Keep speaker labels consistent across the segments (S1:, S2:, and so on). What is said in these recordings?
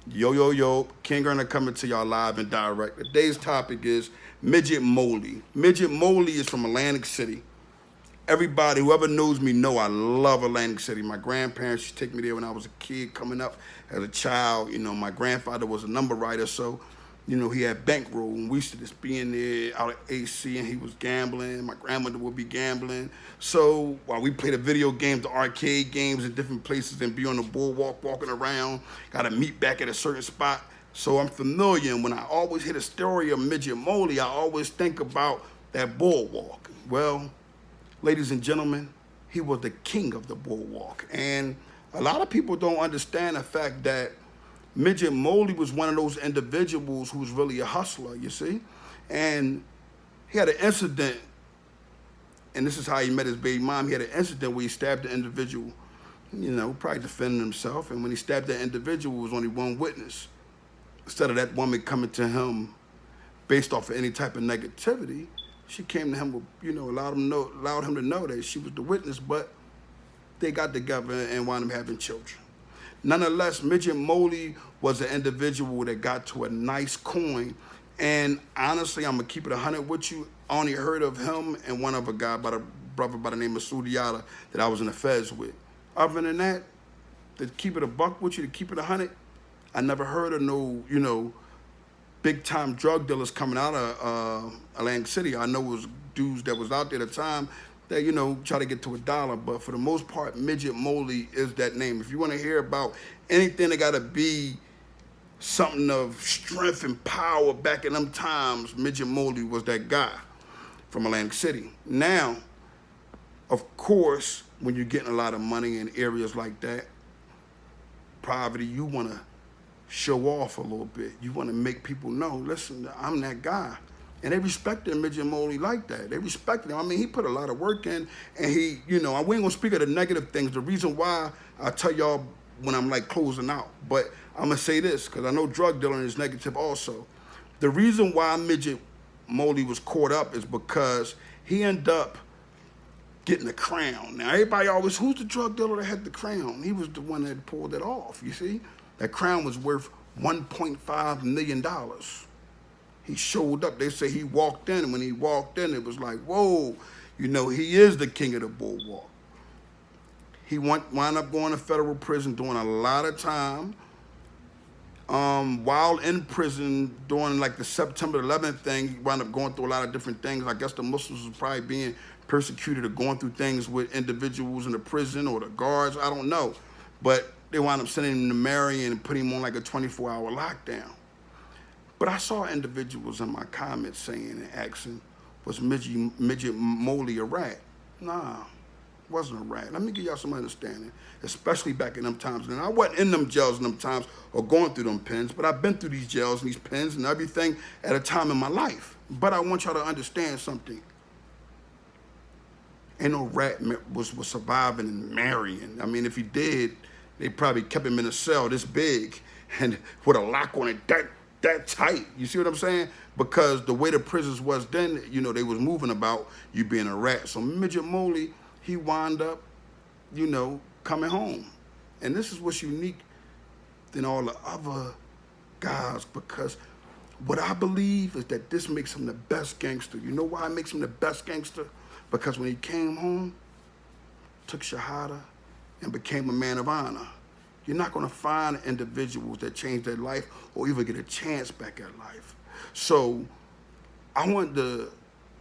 S1: Yo, yo, yo, King Earner coming to y'all live and direct. Today's topic is Midget Molley. Midget Molley is from Atlantic City. Everybody, whoever knows me, know I love Atlantic City. My grandparents used to take me there when I was a kid, coming up as a child. My grandfather was a number writer, so he had bankroll, and we used to just be in there out at AC, and he was gambling. My grandmother would be gambling. So while we played the video games, the arcade games in different places, and be on the boardwalk walking around, got to meet back at a certain spot. So I'm familiar, and when I always hear the story of Midget Molley, I always think about that boardwalk. Well, ladies and gentlemen, he was the king of the boardwalk. And a lot of people don't understand the fact that Midget Molley was one of those individuals who was really a hustler, you see? And he had an incident, and this is how he met his baby mom. He had an incident where he stabbed the individual, probably defending himself. And when he stabbed that individual, it was only one witness. Instead of that woman coming to him based off of any type of negativity, she came to him with, allowed him to know that she was the witness, but they got together and wound up having children. Nonetheless, Midget Molley was an individual that got to a nice coin. And honestly, I'm going to keep it 100 with you. I only heard of him and one other guy, brother by the name of Sudiata, that I was in the feds with. Other than that, to keep it a buck with you, to keep it 100, I never heard of no, big-time drug dealers coming out of Atlantic City. I know it was dudes that was out there at the time that, try to get to $1. But for the most part, Midget Molley is that name. If you want to hear about anything that got to be something of strength and power back in them times, Midget Molley was that guy from Atlantic City. Now, of course, when you're getting a lot of money in areas like that, poverty, you want to show off a little bit. You want to make people know, listen, I'm that guy. And they respected Midget Molley like that. They respected him. I mean, he put a lot of work in, and we ain't gonna speak of the negative things. The reason why I tell y'all when I'm like closing out, but I'm gonna say this, because I know drug dealing is negative also. The reason why Midget Molley was caught up is because he ended up getting the crown. Now, everybody always, who's the drug dealer that had the crown? He was the one that pulled it off, you see? That crown was worth $1.5 million. He showed up. They say he walked in, and when he walked in, it was like, whoa, he is the king of the boardwalk. He wound up going to federal prison, doing a lot of time. While in prison, during like the September 11th thing, he wound up going through a lot of different things. I guess the Muslims was probably being persecuted or going through things with individuals in the prison or the guards. I don't know. But they wound up sending him to Marion and putting him on like a 24-hour lockdown. But I saw individuals in my comments saying and asking, was Midget Molley a rat? Nah, wasn't a rat. Let me give y'all some understanding, especially back in them times. And I wasn't in them jails in them times or going through them pens, but I've been through these jails and these pens and everything at a time in my life. But I want y'all to understand something. Ain't no rat was surviving in Marion. I mean, if he did, they probably kept him in a cell this big and with a lock on it that tight. You see what I'm saying? Because the way the prisons was then, they was moving about you being a rat. So Midget Molley, he wound up, coming home. And this is what's unique than all the other guys, because what I believe is that this makes him the best gangster. You know why it makes him the best gangster? Because when he came home, took Shahada, and became a man of honor. You're not going to find individuals that change their life or even get a chance back at life. So I want to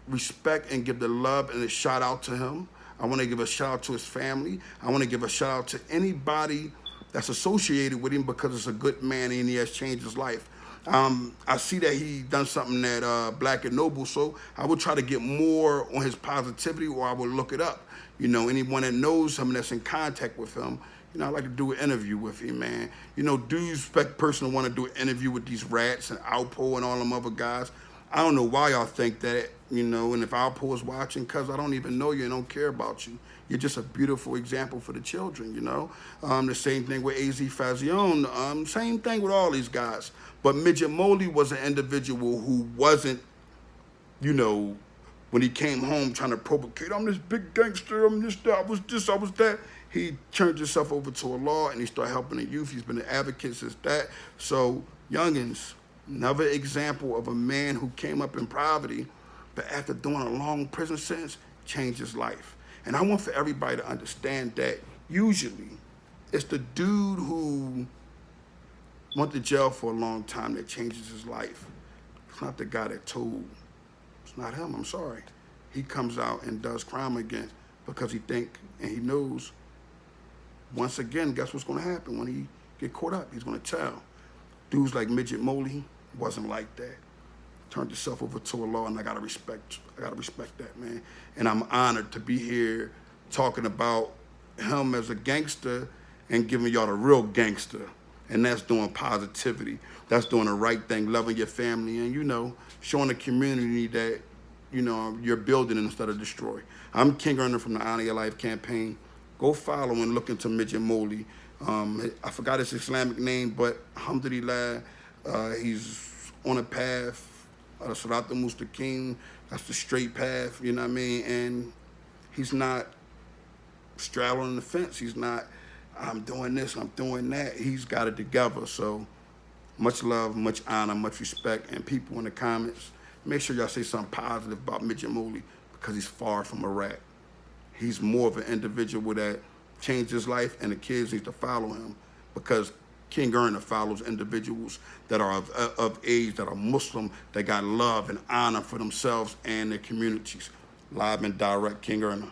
S1: respect and give the love and a shout out to him. I want to give a shout out to his family. I want to give a shout out to anybody that's associated with him because it's a good man and he has changed his life. I see that he done something that Black and Noble, so I would try to get more on his positivity, or I would look it up. Anyone that knows him and that's in contact with him, I'd like to do an interview with him, man. Do you expect a person to want to do an interview with these rats and Alpo and all them other guys? I don't know why y'all think that, and if Alpo is watching, cuz I don't even know you and don't care about you. You're just a beautiful example for the children, The same thing with AZ Fazion, same thing with all these guys. But Midget Molley was an individual who wasn't, when he came home trying to provocate, I'm this big gangster, I'm this, that, I was this, I was that. he turned himself over to Allah and he started helping the youth. He's been an advocate since that. So, youngins, another example of a man who came up in poverty, but after doing a long prison sentence, changed his life. And I want for everybody to understand that usually it's the dude who went to jail for a long time that changes his life. It's not the guy that told. It's not him, I'm sorry. He comes out and does crime again because he think and he knows, once again, guess what's gonna happen when he get caught up? He's gonna tell. Dudes like Midget Molley wasn't like that. Turned himself over to Allah, and I gotta respect that, man. And I'm honored to be here talking about him as a gangster and giving y'all the real gangster. And that's doing positivity. That's doing the right thing, loving your family, and, you know, showing the community that, you know, you're building instead of destroy. I'm King Earner from the Honor Your Life campaign. Go follow and look into Midget Molley. I forgot his Islamic name, but alhamdulillah, he's on a path, Sirat al-Mustaqim, that's the straight path, you know what I mean? And he's not straddling the fence. He's not, I'm doing this, I'm doing that. He's got it together. So much love, much honor, much respect. And people in the comments, make sure y'all say something positive about Midget Molley because he's far from a rat. He's more of an individual that changed his life, and the kids need to follow him because King Earner follows individuals that are of age, that are Muslim, that got love and honor for themselves and their communities. Live and direct, King Earner.